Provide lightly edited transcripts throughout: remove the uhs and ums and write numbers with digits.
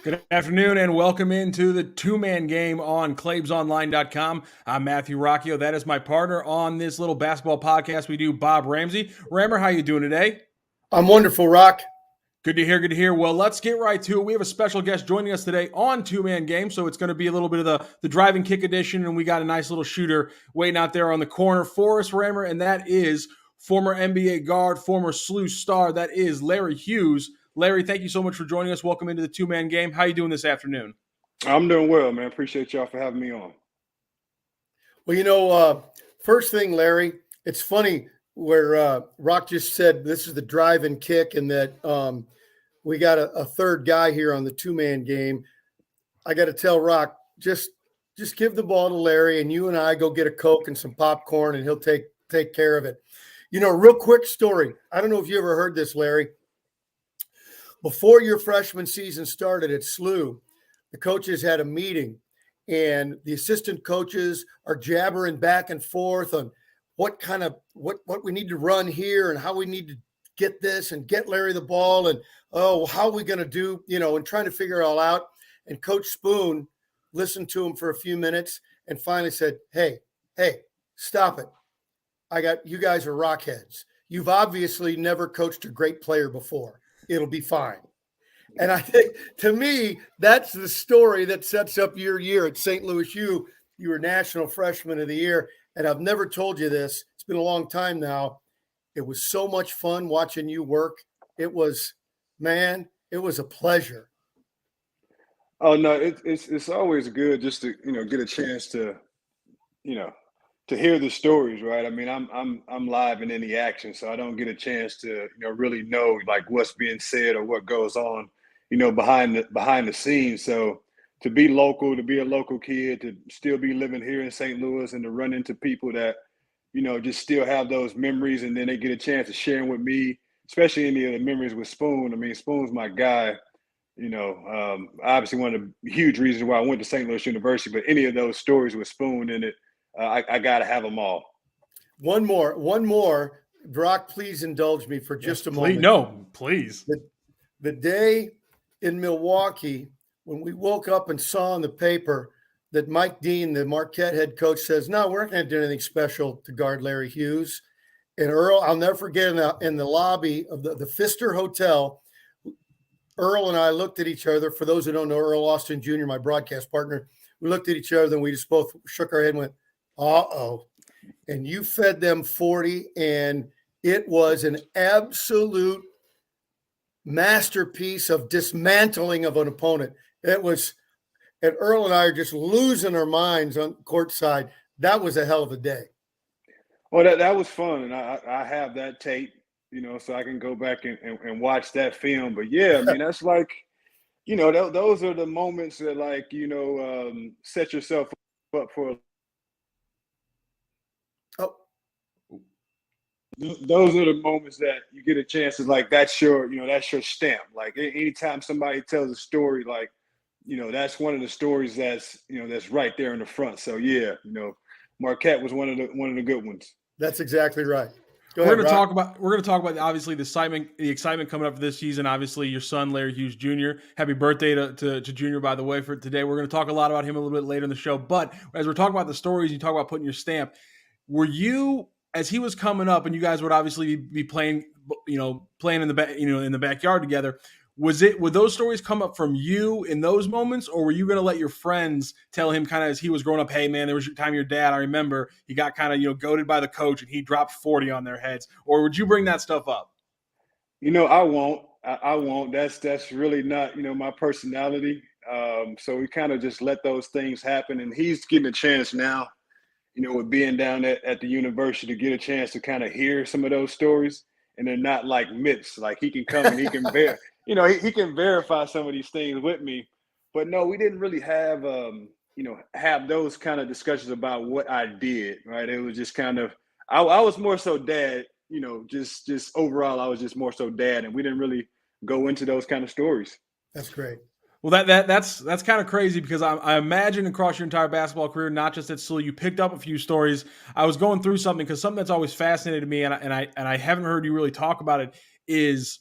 Good afternoon and welcome into the two-man game on ClaibsOnline.com. I'm Matthew Rocchio. That is my partner on this little basketball podcast we do, Bob Ramsey. Rammer, how you doing today? I'm wonderful, Rock. Good to hear, good to hear. Well, let's get right to it. We have a special guest joining us today on two-man game, so it's going to be a little bit of the drive and kick edition, and we got a nice little shooter waiting out there on the corner for us, Rammer, and that is former NBA guard, former SLU star, that is Larry Hughes. Larry, thank you so much for joining us. Welcome into the two-man game. How you doing this afternoon? I'm doing well, man. Appreciate y'all for having me on. Well, first thing, Larry, it's funny where Rock just said this is the drive and kick and that we got a third guy here on the two-man game. I got to tell Rock, just give the ball to Larry and you and I go get a Coke and some popcorn and he'll take care of it. Real quick story. I don't know if you ever heard this, Larry. Before your freshman season started at SLU, the coaches had a meeting and the assistant coaches are jabbering back and forth on what we need to run here and how we need to get this and get Larry the ball and, how are we going to do, and trying to figure it all out. And Coach Spoon listened to him for a few minutes and finally said, hey, stop it. You guys are rockheads. You've obviously never coached a great player before. It'll be fine. And I think, to me, that's the story that sets up your year at St. Louis U. You were National Freshman of the Year. And I've never told you this. It's been a long time now. It was so much fun watching you work. It was a pleasure. Oh no, it's always good just to get a chance to to hear the stories, right? I mean, I'm live in any action, so I don't get a chance to really know like what's being said or what goes on behind the scenes. So to be local, to be a local kid, to still be living here in St. Louis, and to run into people that just still have those memories, and then they get a chance to share them with me, especially any of the memories with Spoon. I mean, Spoon's my guy. Obviously one of the huge reasons why I went to St. Louis University, but any of those stories with Spoon in it, I got to have them all. One more. Brock, please indulge me for just a moment. No, please. The day in Milwaukee when we woke up and saw in the paper that Mike Dean, the Marquette head coach, says, no, we're not going to do anything special to guard Larry Hughes. And Earl, I'll never forget in the lobby of the Pfister Hotel, Earl and I looked at each other. For those who don't know, Earl Austin Jr., my broadcast partner, we looked at each other and we just both shook our head and went, uh-oh. And you fed them 40, and it was an absolute masterpiece of dismantling of an opponent. It was, and Earl and I are just losing our minds on courtside. That was a hell of a day. Well, that was fun, and I have that tape, so I can go back and watch that film. But yeah, I mean, that's like, those are the moments that like, set yourself up for. Those are the moments that you get a chance to like, that's your stamp. Like anytime somebody tells a story, like, that's one of the stories that's right there in the front. So yeah, Marquette was one of the good ones. That's exactly right. We're going to talk about obviously the excitement coming up for this season. Obviously, your son Larry Hughes Jr. Happy birthday to Junior, by the way, for today. We're going to talk a lot about him a little bit later in the show. But as we're talking about the stories, you talk about putting your stamp. Were you, as he was coming up, and you guys would obviously be playing, playing in the backyard together? Would those stories come up from you in those moments, or were you going to let your friends tell him kind of as he was growing up, hey, man, there was a time your dad, I remember, he got kind of, goaded by the coach and he dropped 40 on their heads? Or would you bring that stuff up? I won't. I won't. That's really not, my personality. So we kind of just let those things happen. And he's getting a chance now, with being down at the university, to get a chance to kind of hear some of those stories. And they're not like myths. Like he can come and he can he can verify some of these things with me. But no, we didn't really have, have those kind of discussions about what I did, right? It was just kind of, I was more so dad, just overall, I was just more so dad. And we didn't really go into those kind of stories. That's great. Well, that's kind of crazy because I imagine across your entire basketball career, not just at SLU, you picked up a few stories. I was going through something because something that's always fascinated me, and I haven't heard you really talk about it, is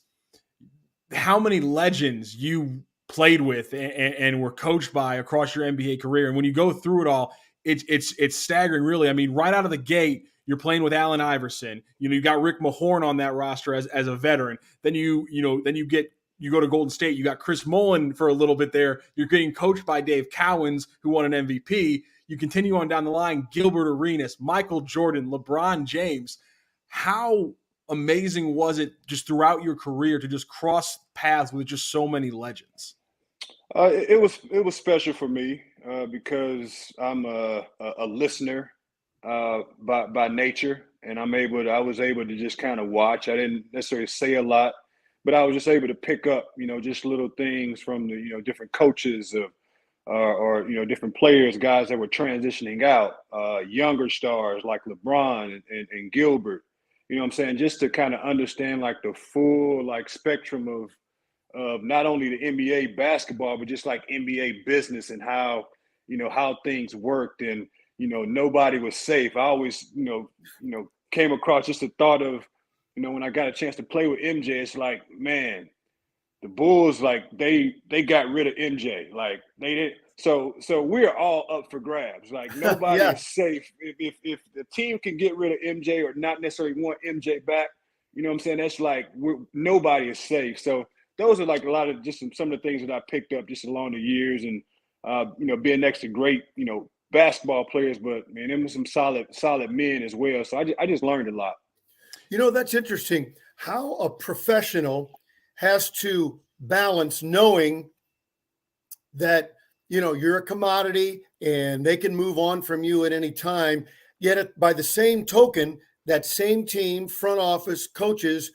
how many legends you played with and were coached by across your NBA career. And when you go through it all, it's staggering, really. I mean, right out of the gate, you're playing with Allen Iverson. You got Rick Mahorn on that roster as a veteran. Then you go to Golden State. You got Chris Mullin for a little bit there. You're getting coached by Dave Cowens, who won an MVP. You continue on down the line, Gilbert Arenas, Michael Jordan, LeBron James. How amazing was it just throughout your career to just cross paths with just so many legends? It was special for me because I'm a listener by nature, and I was able to just kind of watch. I didn't necessarily say a lot, but I was just able to pick up, just little things from the different coaches or different players, guys that were transitioning out, younger stars like LeBron and Gilbert. You know what I'm saying? Just to kind of understand like the full like spectrum of not only the NBA basketball, but just like NBA business and how things worked, and nobody was safe. I always came across just the thought of when I got a chance to play with MJ, it's like, man, the Bulls, like they got rid of MJ, like they didn't. So we're all up for grabs. Like nobody Yeah. is safe if the team can get rid of MJ or not necessarily want MJ back. You know what I'm saying? That's like nobody is safe. So those are like a lot of just some of the things that I picked up just along the years, and being next to great basketball players, but man, them were some solid men as well. So I just learned a lot. That's interesting how a professional has to balance knowing that, you're a commodity and they can move on from you at any time. Yet by the same token, that same team, front office, coaches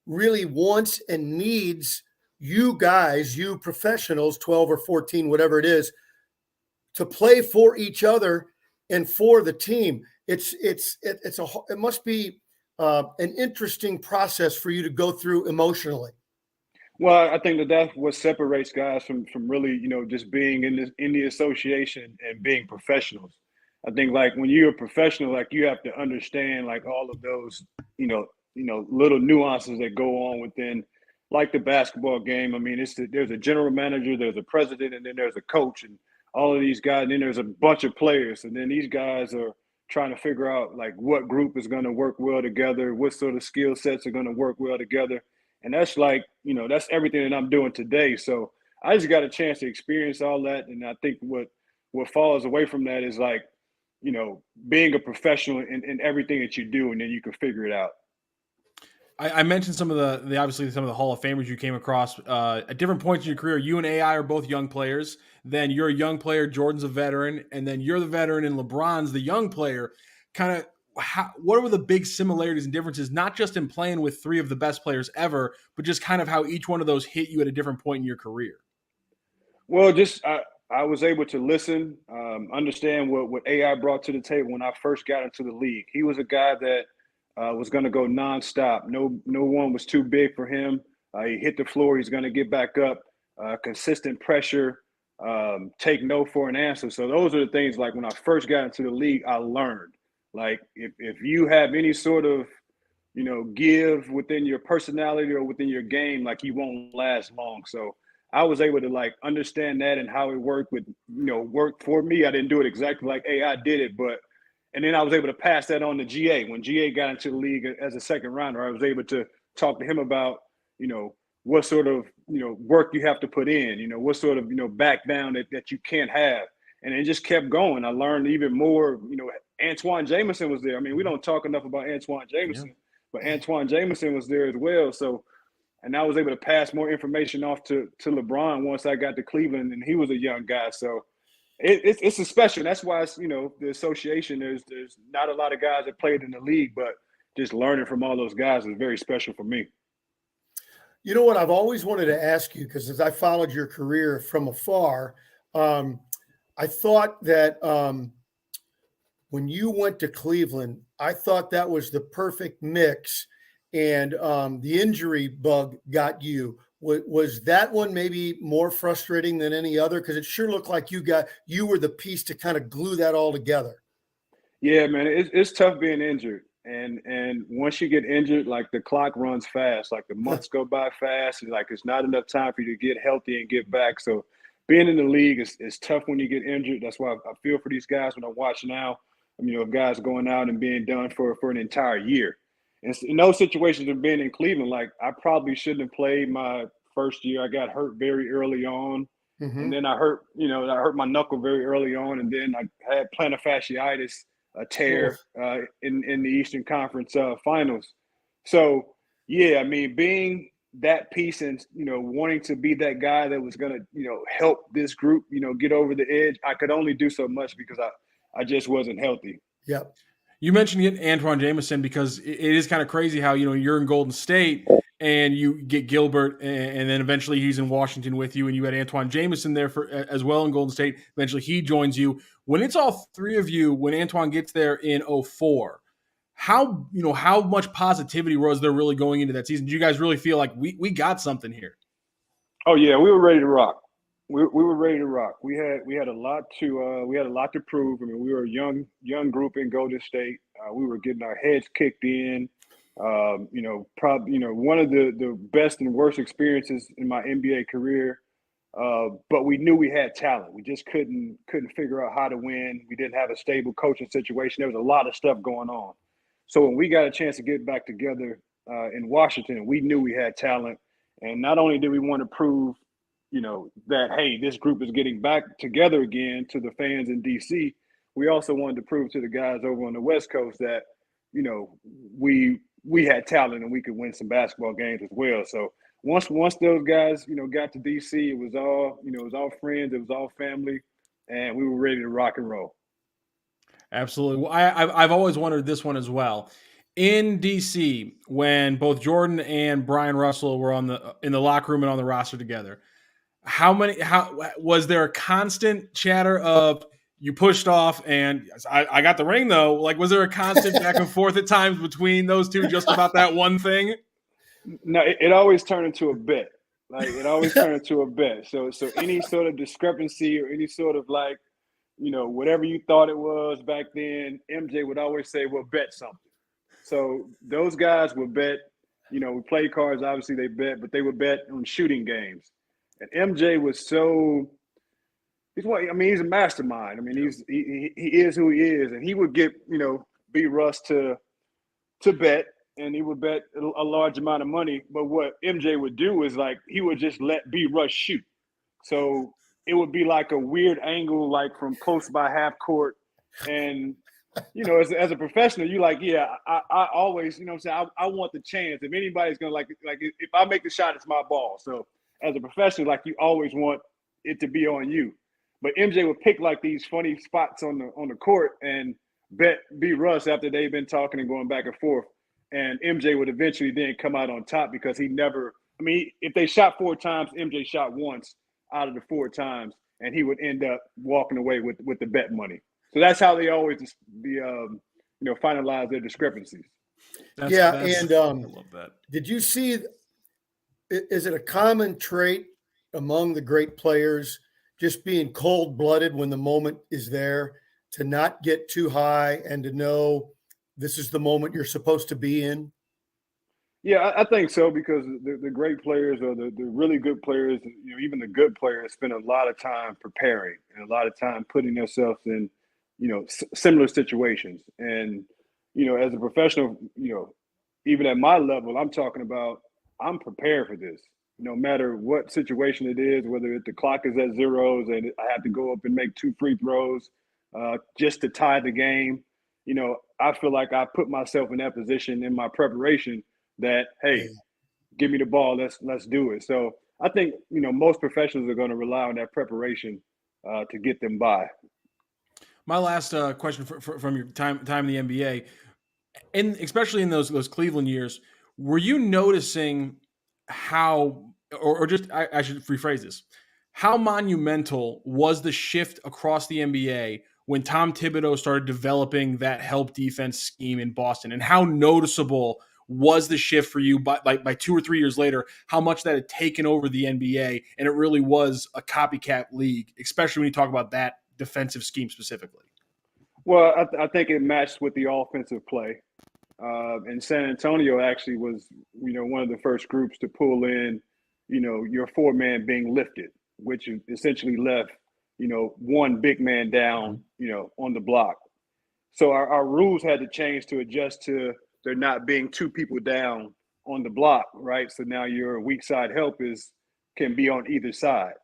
really wants and needs you guys, you professionals, 12 or 14, whatever it is, to play for each other and for the team. It must be an interesting process for you to go through emotionally. Well, I think that's what separates guys from really, just being in the association and being professionals. I think like when you're a professional, like you have to understand like all of those, little nuances that go on within like the basketball game. I mean, there's a general manager, there's a president, and then there's a coach, and all of these guys, and then there's a bunch of players, and then these guys are trying to figure out like what group is going to work well together, what sort of skill sets are going to work well together. And that's like, that's everything that I'm doing today. So I just got a chance to experience all that. And I think what falls away from that is like, being a professional in everything that you do, and then you can figure it out. I mentioned some of the obviously some of the Hall of Famers you came across at different points in your career. You and AI are both young players. Then you're a young player, Jordan's a veteran, and then you're the veteran and LeBron's the young player. Kind of what were the big similarities and differences, not just in playing with three of the best players ever, but just kind of how each one of those hit you at a different point in your career? Well, just I was able to listen, understand what AI brought to the table when I first got into the league. He was a guy that was going to go nonstop. No one was too big for him. He hit the floor. He's going to get back up. Consistent pressure. Take no for an answer. So those are the things like when I first got into the league, I learned. Like if you have any sort of, give within your personality or within your game, like you won't last long. So I was able to like understand that and how it worked worked for me. I didn't do it exactly like AI did it, and then I was able to pass that on to GA. When GA got into the league as a second rounder, I was able to talk to him about, what sort of, work you have to put in, what sort of, back down that you can't have. And it just kept going. I learned even more, Antoine Jameson was there. I mean, we don't talk enough about Antoine Jameson, but Antoine Jameson was there as well. So, and I was able to pass more information off to LeBron once I got to Cleveland, and he was a young guy. So it's a special. That's why it's, the association, there's not a lot of guys that played in the league, but just learning from all those guys is very special for me. You know what I've always wanted to ask you, because as I followed your career from afar, I thought that when you went to Cleveland, I thought that was the perfect mix, and the injury bug got you. Was that one maybe more frustrating than any other? Because it sure looked like you were the piece to kind of glue that all together. Yeah, man, it's tough being injured. And once you get injured, like the clock runs fast, like the months go by fast, and like it's not enough time for you to get healthy and get back. So being in the league is tough when you get injured. That's why I feel for these guys when I watch now. Guys going out and being done for an entire year. And in those situations of being in Cleveland, like I probably shouldn't have played my first year. I got hurt very early on. And then I hurt my knuckle very early on, and then I had plantar fasciitis, a tear in the Eastern Conference Finals. So yeah, I mean, being that piece and wanting to be that guy that was going to help this group get over the edge, I could only do so much because I just wasn't healthy. Yep. You mentioned getting Antoine Jameson because it is kind of crazy how you're in Golden State and you get Gilbert, and then eventually he's in Washington with you, and you had Antoine Jameson there for as well in Golden State. Eventually he joins you. When it's all three of you, when Antoine gets there in 2004, how much positivity was there really going into that season? Do you guys really feel like we got something here? Oh yeah, we were ready to rock. We were ready to rock. We had a lot to prove. I mean, we were a young group in Golden State. We were getting our heads kicked in. Probably one of the best and worst experiences in my NBA career. But we knew we had talent. We just couldn't figure out how to win. We didn't have a stable coaching situation. There was a lot of stuff going on. So when we got a chance to get back together in Washington, we knew we had talent. And not only did we want to prove that, hey, this group is getting back together again to the fans in DC, we also wanted to prove to the guys over on the West Coast that, we had talent and we could win some basketball games as well. So once those guys, got to DC, it was all friends, it was all family, and we were ready to rock and roll. Absolutely. Well, I've always wondered this one as well. In DC, when both Jordan and Brian Russell were in the locker room and on the roster together, how was there a constant chatter of you pushed off and I got the ring though? Like, was there a constant back and forth at times between those two just about that one thing? No, it always turned into a bet. Like it always turned into a bet. So any sort of discrepancy or any sort of like, whatever you thought it was back then, MJ would always say, well, bet something. So those guys would bet, we played cards, obviously they bet, but they would bet on shooting games. And MJ was he's a mastermind. I mean, he is who he is. And he would get, B. Russ to bet, and he would bet a large amount of money. But what MJ would do is like, he would just let B. Russ shoot. So it would be like a weird angle, like from close by half court. And, as a professional, you like, yeah, I always, I want the chance. If anybody's going to like if I make the shot, it's my ball. So as a professional, like you always want it to be on you. But MJ would pick like these funny spots on the court and bet B. Russ after they've been talking and going back and forth. And MJ would eventually then come out on top because if they shot 4 times, MJ shot once out of the 4 times, and he would end up walking away with the bet money. So that's how they always finalize their discrepancies. I love that. Did you see? Is it a common trait among the great players just being cold-blooded when the moment is there, to not get too high and to know this is the moment you're supposed to be in? Yeah, I think so, because the great players or the really good players, even the good players spend a lot of time preparing and a lot of time putting themselves in, similar situations. And, as a professional, even at my level, I'm talking about I'm prepared for this. No matter what situation it is, whether the clock is at zeros and I have to go up and make 2 free throws just to tie the game, I feel like I put myself in that position in my preparation that, hey, give me the ball, let's do it. So I think, most professionals are going to rely on that preparation to get them by. My last question from your time in the NBA, and especially in those Cleveland years, were you noticing how, or just I should rephrase this, how monumental was the shift across the NBA when Tom Thibodeau started developing that help defense scheme in Boston, and how noticeable was the shift for you by 2 or 3 years later, how much that had taken over the NBA, and it really was a copycat league, especially when you talk about that defensive scheme specifically? Well, I think it matched with the offensive play. And San Antonio actually was, one of the first groups to pull in, your four-man being lifted, which essentially left, one big man down, on the block. So our rules had to change to adjust to there not being two people down on the block, right? So now your weak side help can be on either side.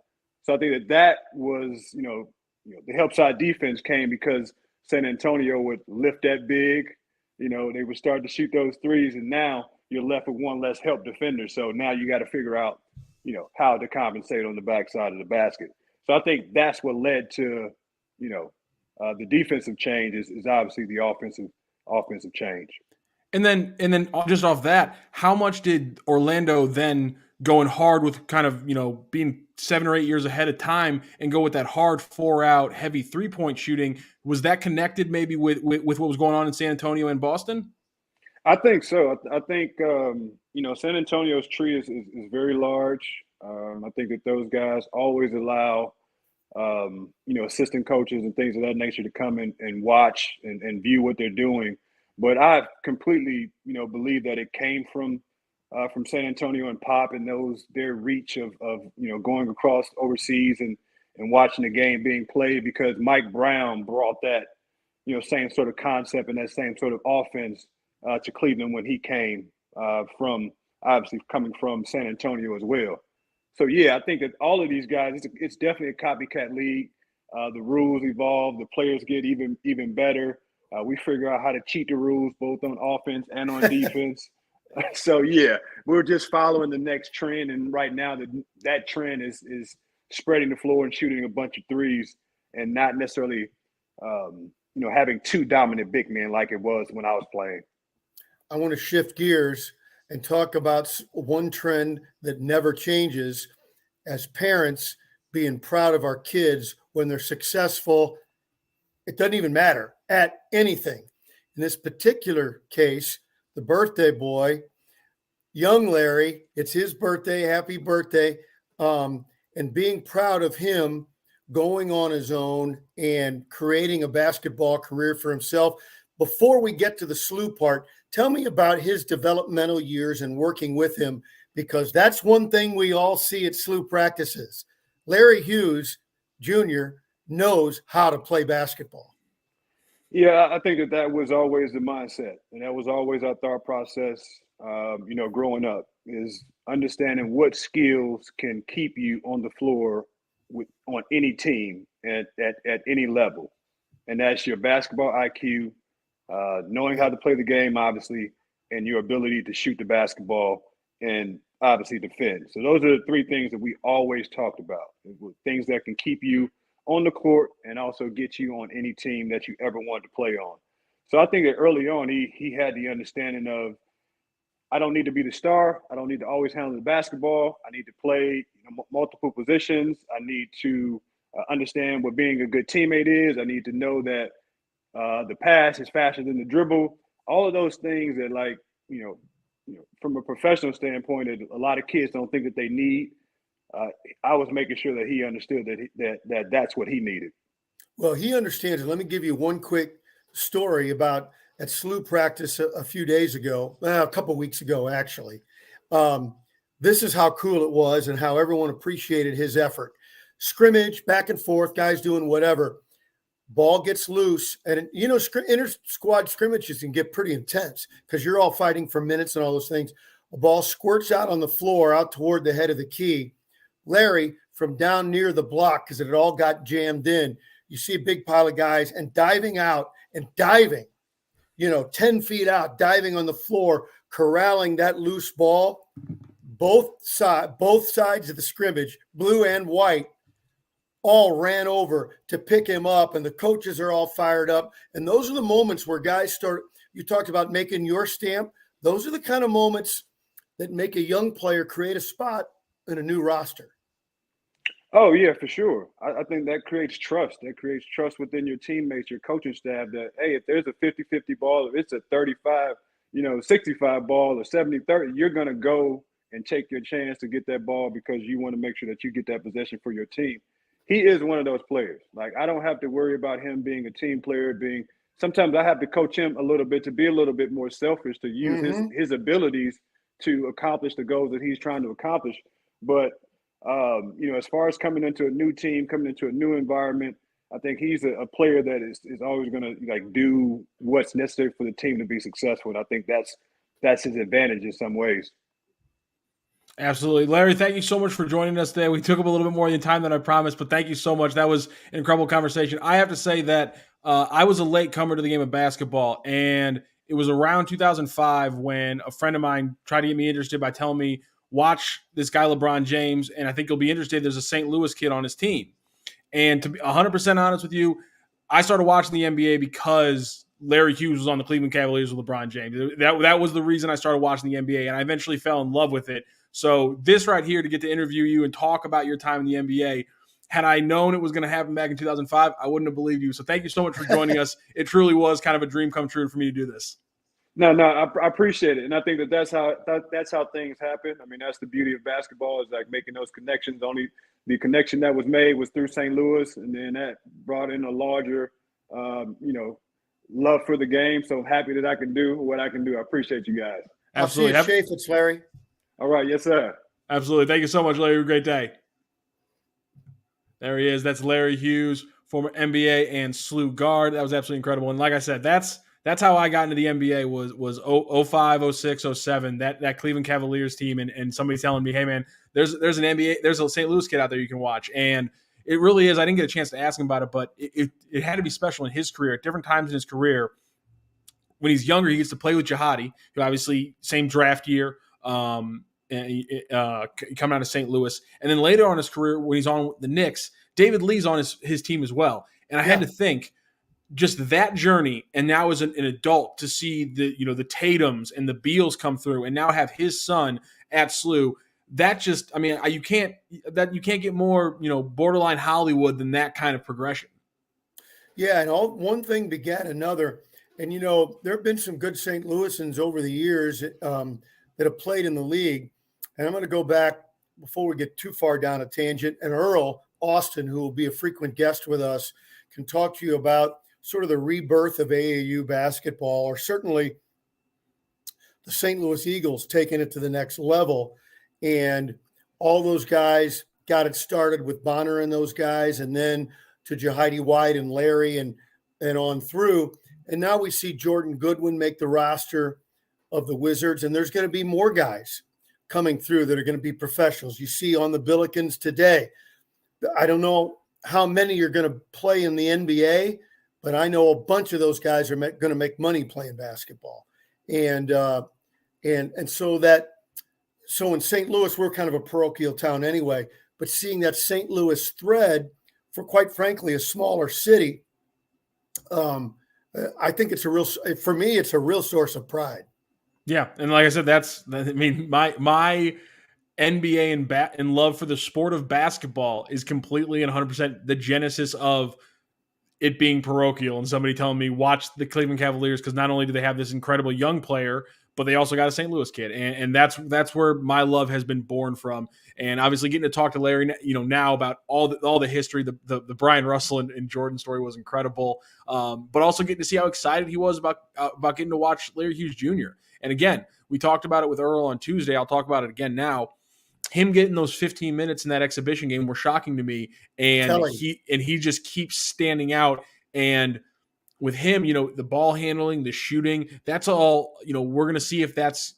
So I think that was, the help side defense came because San Antonio would lift that big, they would start to shoot those threes, and now you're left with one less help defender. So now you got to figure out, how to compensate on the backside of the basket. So I think that's what led to, the defensive change is obviously the offensive change. And then just off that, how much did Orlando then going hard with kind of, being 7 or 8 years ahead of time and go with that hard 4-out heavy 3-point shooting? Was that connected maybe with what was going on in San Antonio and Boston? I think so. I think San Antonio's tree is very large. I think that those guys always allow assistant coaches and things of that nature to come in and watch and view what they're doing. But I completely, believe that it came from San Antonio and Pop and their reach of going across overseas and watching the game being played, because Mike Brown brought that, same sort of concept and that same sort of offense to Cleveland when he came obviously coming from San Antonio as well. So, yeah, I think that all of these guys, it's definitely a copycat league. The rules evolve. The players get even better. We figure out how to cheat the rules both on offense and on defense. So, yeah, we're just following the next trend. And right now that trend is spreading the floor and shooting a bunch of threes and not necessarily, having two dominant big men like it was when I was playing. I want to shift gears and talk about one trend that never changes as parents being proud of our kids when they're successful. It doesn't even matter at anything. In this particular case, the birthday boy, young Larry, it's his birthday, happy birthday, and being proud of him going on his own and creating a basketball career for himself. Before we get to the SLU part, tell me about his developmental years and working with him, because that's one thing we all see at SLU practices. Larry Hughes Jr. knows how to play basketball. Yeah, I think that was always the mindset, and that was always our thought process, growing up, is understanding what skills can keep you on the floor on any team at any level. And that's your basketball IQ, knowing how to play the game, obviously, and your ability to shoot the basketball and obviously defend. So those are the three things that we always talked about, things that can keep you on the court and also get you on any team that you ever wanted to play on. So I think that early on, he had the understanding of, I don't need to be the star. I don't need to always handle the basketball. I need to play multiple positions. I need to understand what being a good teammate is. I need to know that the pass is faster than the dribble. All of those things that, from a professional standpoint, that a lot of kids don't think that they need. I was making sure that he understood that that's what he needed. Well, he understands it. Let me give you one quick story about at SLU practice a few days ago, a couple of weeks ago, actually. This is how cool it was and how everyone appreciated his effort. Scrimmage, back and forth, guys doing whatever. Ball gets loose, and inter-squad scrimmages can get pretty intense because you're all fighting for minutes and all those things. A ball squirts out on the floor, out toward the head of the key. Larry, from down near the block, because it had all got jammed in, you see a big pile of guys and diving out and diving, 10 feet out, diving on the floor, corralling that loose ball. Both sides of the scrimmage, blue and white, all ran over to pick him up, and the coaches are all fired up. And those are the moments where guys start, you talked about making your stamp. Those are the kind of moments that make a young player create a spot in a new roster. Oh, yeah, for sure. I think that creates trust. That creates trust within your teammates, your coaching staff, that, hey, if there's a 50-50 ball, if it's a 35, 65 ball or 70-30, you're going to go and take your chance to get that ball because you want to make sure that you get that possession for your team. He is one of those players. Like, I don't have to worry about him being a team player, being sometimes I have to coach him a little bit to be a little bit more selfish, to use his abilities to accomplish the goals that he's trying to accomplish. But as far as coming into a new team, coming into a new environment, I think he's a player that is always going to do what's necessary for the team to be successful. And I think that's his advantage in some ways. Absolutely. Larry, thank you so much for joining us today. We took up a little bit more of your time than I promised, but thank you so much. That was an incredible conversation. I have to say that I was a late comer to the game of basketball, and it was around 2005 when a friend of mine tried to get me interested by telling me, watch this guy LeBron James, and I think you'll be interested. There's a St. Louis kid on his team. And to be 100% honest with you, I started watching the NBA because Larry Hughes was on the Cleveland Cavaliers with LeBron James. That was the reason I started watching the NBA, and I eventually fell in love with it. So this right here, to get to interview you and talk about your time in the NBA, had I known it was going to happen back in 2005, I wouldn't have believed you. So thank you so much for joining us. It truly was kind of a dream come true for me to do this. No, I appreciate it, and I think that's how things happen. I mean, that's the beauty of basketball, is making those connections. Only the connection that was made was through St. Louis, and then that brought in a larger, love for the game. So happy that I can do what I can do. I appreciate you guys. Absolutely. I'll see you at Chaffetz, Larry. All right, yes, sir. Absolutely. Thank you so much, Larry. Have a great day. There he is. That's Larry Hughes, former NBA and SLU guard. That was absolutely incredible. And like I said, that's how I got into the NBA was 05, 06, 07, that Cleveland Cavaliers team, and somebody telling me, hey man, there's an NBA, there's a St. Louis kid out there you can watch. And it really is. I didn't get a chance to ask him about it, but it had to be special in his career. At different times in his career, when he's younger, he gets to play with Jihadi, who obviously same draft year, coming out of St. Louis. And then later on in his career, when he's on the Knicks, David Lee's on his team as well. And I had to think, just that journey, and now as an adult, to see the Tatums and the Beals come through, and now have his son at SLU. That just, I mean, you can't get more borderline Hollywood than that kind of progression. Yeah, and one thing begat another, and there have been some good St. Louisans over the years that have played in the league. And I'm going to go back before we get too far down a tangent. And Earl Austin, who will be a frequent guest with us, can talk to you about sort of the rebirth of AAU basketball, or certainly the St. Louis Eagles taking it to the next level. And all those guys got it started with Bonner and those guys, and then to Jahidi White and Larry and on through. And now we see Jordan Goodwin make the roster of the Wizards, and there's going to be more guys coming through that are going to be professionals. You see on the Billikens today. I don't know how many are going to play in the NBA, but I know a bunch of those guys are going to make money playing basketball. And so in St. Louis, we're kind of a parochial town anyway, but seeing that St. Louis thread for, quite frankly, a smaller city, I think for me, it's a real source of pride. Yeah. And like I said, my NBA and love for the sport of basketball is completely and 100% the genesis of it being parochial, and somebody telling me, watch the Cleveland Cavaliers, because not only do they have this incredible young player, but they also got a St. Louis kid. And that's where my love has been born from. And obviously getting to talk to Larry, now about all the history, the Brian Russell and Jordan story was incredible. But also getting to see how excited he was about getting to watch Larry Hughes Jr. And again, we talked about it with Earl on Tuesday. I'll talk about it again now. Him getting those 15 minutes in that exhibition game were shocking to me. And he just keeps standing out. And with him, the ball handling, the shooting, that's all, we're going to see if that's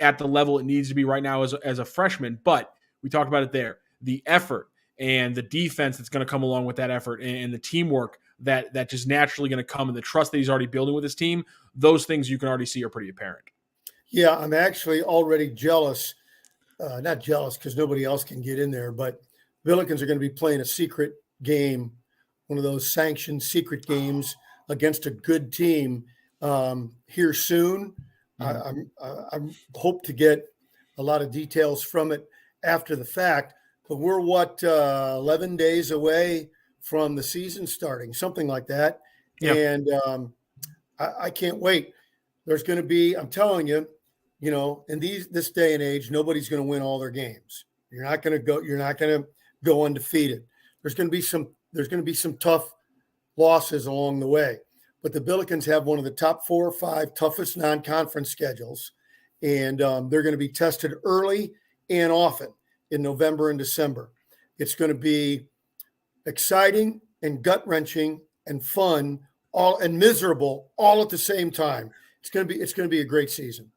at the level it needs to be right now as a freshman. But we talked about it there, the effort and the defense that's going to come along with that effort, and the teamwork that just naturally going to come, and the trust that he's already building with his team. Those things you can already see are pretty apparent. Yeah, I'm actually already jealous. Not jealous because nobody else can get in there, but Billikens are going to be playing a secret game, one of those sanctioned secret games against a good team here soon. I hope to get a lot of details from it after the fact, but we're 11 days away from the season starting, something like that. Yep. And I can't wait. There's going to be, I'm telling you, in this day and age, nobody's going to win all their games. You're not going to go undefeated. There's going to be some tough losses along the way. but the Billikens have one of the top 4 or 5 toughest non-conference schedules, and they're going to be tested early and often in November and December. It's going to be exciting and gut-wrenching and fun, all and miserable, all at the same time. It's going to be a great season.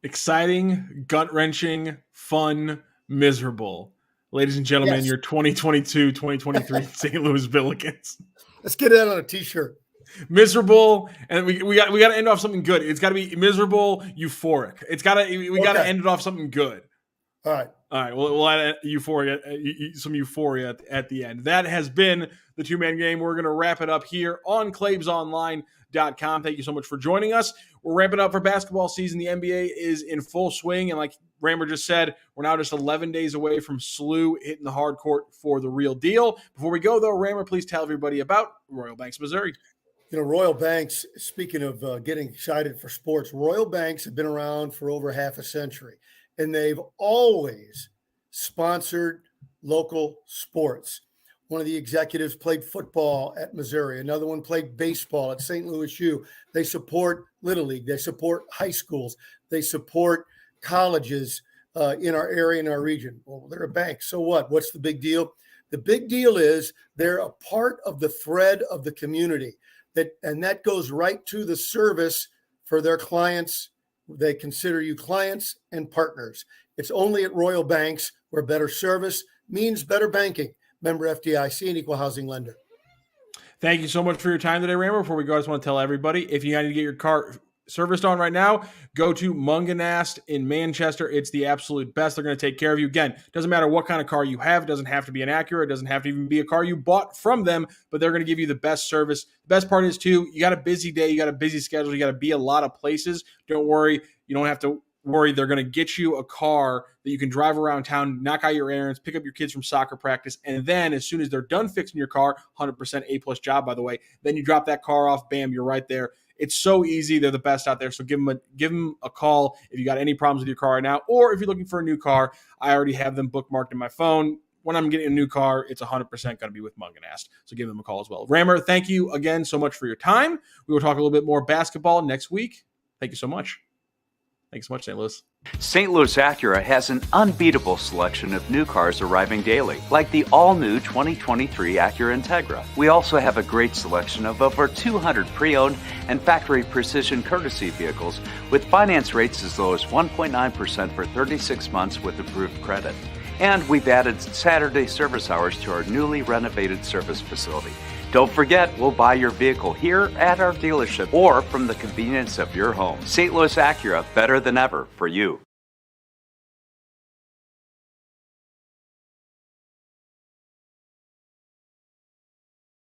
Exciting, gut-wrenching, fun, miserable. Ladies and gentlemen, Yes. Your 2022-2023 St. Louis Billikens. Let's get that on a t-shirt. Miserable, and we got to end off something good. It's got to be miserable, euphoric. We got to end it off something good. All right. We'll add some euphoria at the end. That has been the two-man game. We're going to wrap it up here on ClaibsOnline.com. Thank you so much for joining us. We're ramping up for basketball season. The NBA is in full swing, and like Rammer just said, we're now just 11 days away from SLU hitting the hard court for the real deal. Before we go, though, Rammer, please tell everybody about Royal Banks, Missouri. Royal Banks, speaking of getting excited for sports, Royal Banks have been around for over half a century, and they've always sponsored local sports. One of the executives played football at Missouri. Another one played baseball at St. Louis U. They support Little League. They support high schools. They support colleges in our area, in our region. Well, they're a bank. So what? What's the big deal? The big deal is they're a part of the thread of the community. That goes right to the service for their clients. They consider you clients and partners. It's only at Royal Banks where better service means better banking. Member FDIC, an equal housing lender. Thank you so much for your time today, Rammer. Before we go, I just want to tell everybody, if you need to get your car serviced on right now, go to Munganast in Manchester. It's the absolute best. They're going to take care of you. Again, doesn't matter what kind of car you have. It doesn't have to be an Acura. It doesn't have to even be a car you bought from them, but they're going to give you the best service. The best part is, too, you got a busy day. You got a busy schedule. You got to be a lot of places. Don't worry. You don't have to worry. They're going to get you a car that you can drive around town, knock out your errands, pick up your kids from soccer practice, and then as soon as they're done fixing your car, 100% A-plus job, by the way, then you drop that car off, bam, you're right there. It's so easy. They're the best out there. So give them a call if you got any problems with your car right now, or if you're looking for a new car. I already have them bookmarked in my phone. When I'm getting a new car, it's 100% going to be with Munganast. So give them a call as well. Rammer, thank you again so much for your time. We will talk a little bit more basketball next week. Thank you so much. Thanks so much, St. Louis. St. Louis Acura has an unbeatable selection of new cars arriving daily, like the all-new 2023 Acura Integra. We also have a great selection of over 200 pre-owned and factory precision courtesy vehicles with finance rates as low as 1.9% for 36 months with approved credit. And we've added Saturday service hours to our newly renovated service facility. Don't forget, we'll buy your vehicle here at our dealership or from the convenience of your home. St. Louis Acura, better than ever for you.